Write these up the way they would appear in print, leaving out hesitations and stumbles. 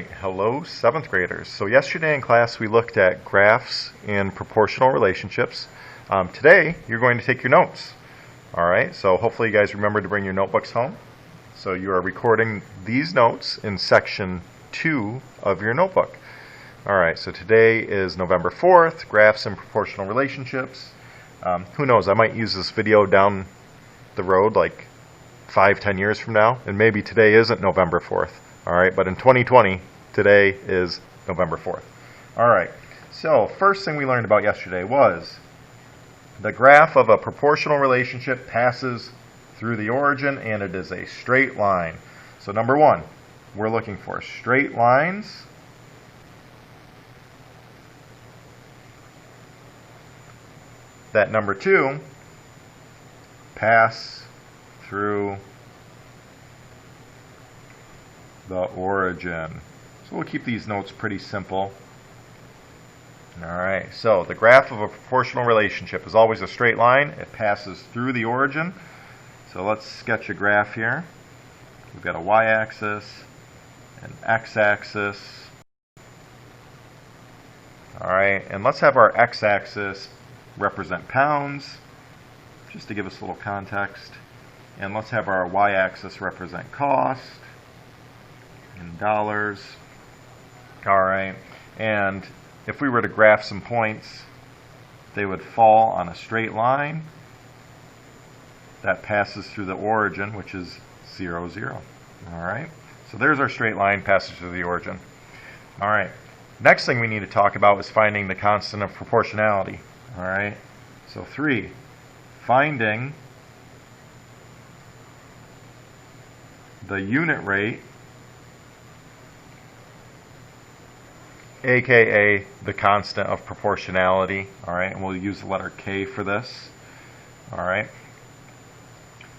right, hello 7th graders. So yesterday in class we looked at graphs and proportional relationships. Today you're going to take your notes. Alright, so hopefully you guys remember to bring your notebooks home. So you are recording these notes in section 2 of your notebook. Alright, so today is November 4th, graphs and proportional relationships. Who knows, I might use this video down the road like 5-10 years from now, and maybe today isn't November 4th. Alright, but in 2020, today is November 4th. Alright, so first thing we learned about yesterday was the graph of a proportional relationship passes through the origin and it is a straight line. So number one, we're looking for straight lines that number two pass through the origin. So we'll keep these notes pretty simple. Alright, so the graph of a proportional relationship is always a straight line. It passes through the origin. So let's sketch a graph here. We've got a y-axis, an x-axis. Alright, and let's have our x-axis represent pounds, just to give us a little context. And let's have our y-axis represent cost in dollars. Alright, and if we were to graph some points, they would fall on a straight line that passes through the origin, which is 0, 0. Alright, so there's our straight line passage through the origin. Alright, next thing we need to talk about is finding the constant of proportionality. Alright, so 3, finding the unit rate, aka the constant of proportionality. Alright, and we'll use the letter K for this. Alright,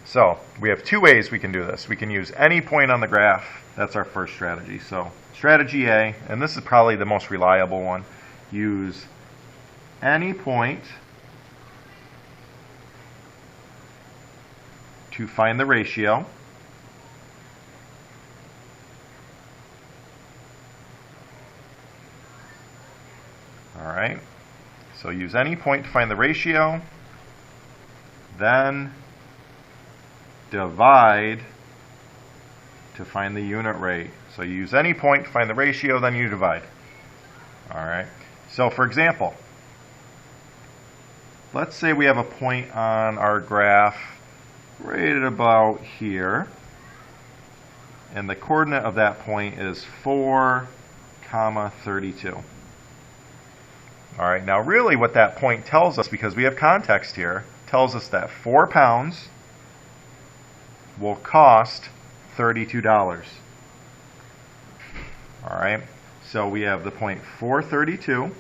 so we have two ways we can do this. We can use any point on the graph. That's our first strategy. So strategy A, and this is probably the most reliable one, use any point to find the ratio. Alright, so use any point to find the ratio, then divide to find the unit rate. So you use any point to find the ratio, then you divide. Alright, so for example, let's say we have a point on our graph right at about here, and the coordinate of that point is 4, 32. Alright, now really what that point tells us, because we have context here, tells us that 4 pounds will cost $32. Alright, so we have the point 432.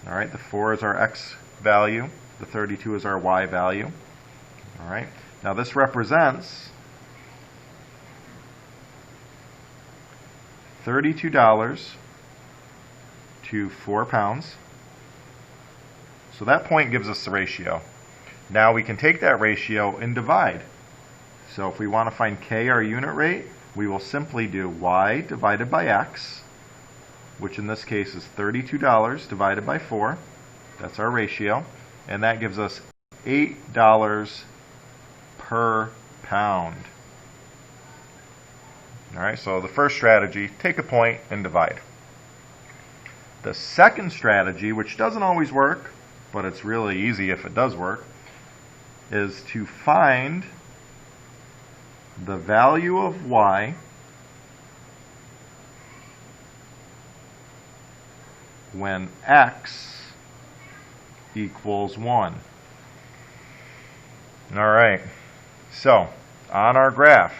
Alright, the 4 is our x value, the 32 is our y value. Alright, now this represents $32 to 4 pounds. So that point gives us the ratio. Now we can take that ratio and divide. So if we want to find K, our unit rate, we will simply do y divided by x, which in this case is $32 divided by 4. That's our ratio. And that gives us $8 per pound. Alright, so the first strategy, take a point and divide. The second strategy, which doesn't always work, but it's really easy if it does work, is to find the value of y when x equals 1. Alright, so on our graph,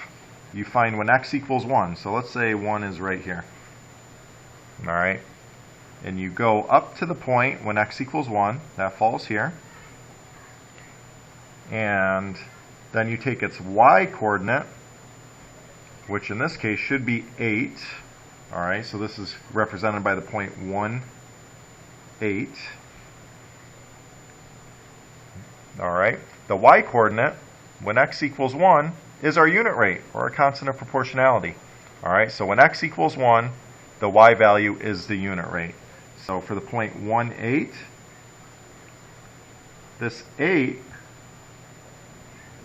you find when x equals 1. So let's say 1 is right here. Alright, and you go up to the point when x equals 1, that falls here, and then you take its y coordinate, which in this case should be 8. Alright, so this is represented by the point 1, 8. Alright, the y-coordinate, when x equals 1, is our unit rate, or our constant of proportionality. All right, so when x equals 1, the y value is the unit rate. So for the point 1, 8, this 8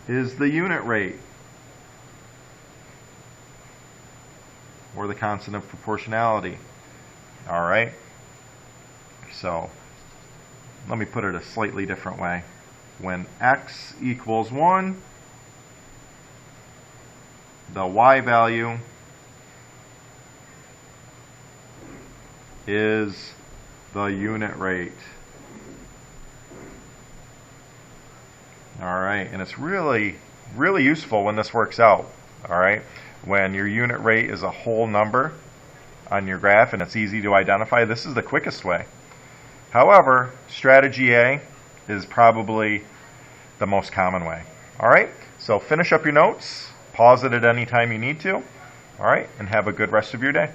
is the unit rate, or the constant of proportionality. All right, so let me put it a slightly different way. When x equals 1, the y value is the unit rate. All right, and it's really useful when this works out. All right, when your unit rate is a whole number on your graph and it's easy to identify, this is the quickest way. However, strategy A is probably the most common way. All right, so finish up your notes, pause it at any time you need to. All right, and have a good rest of your day.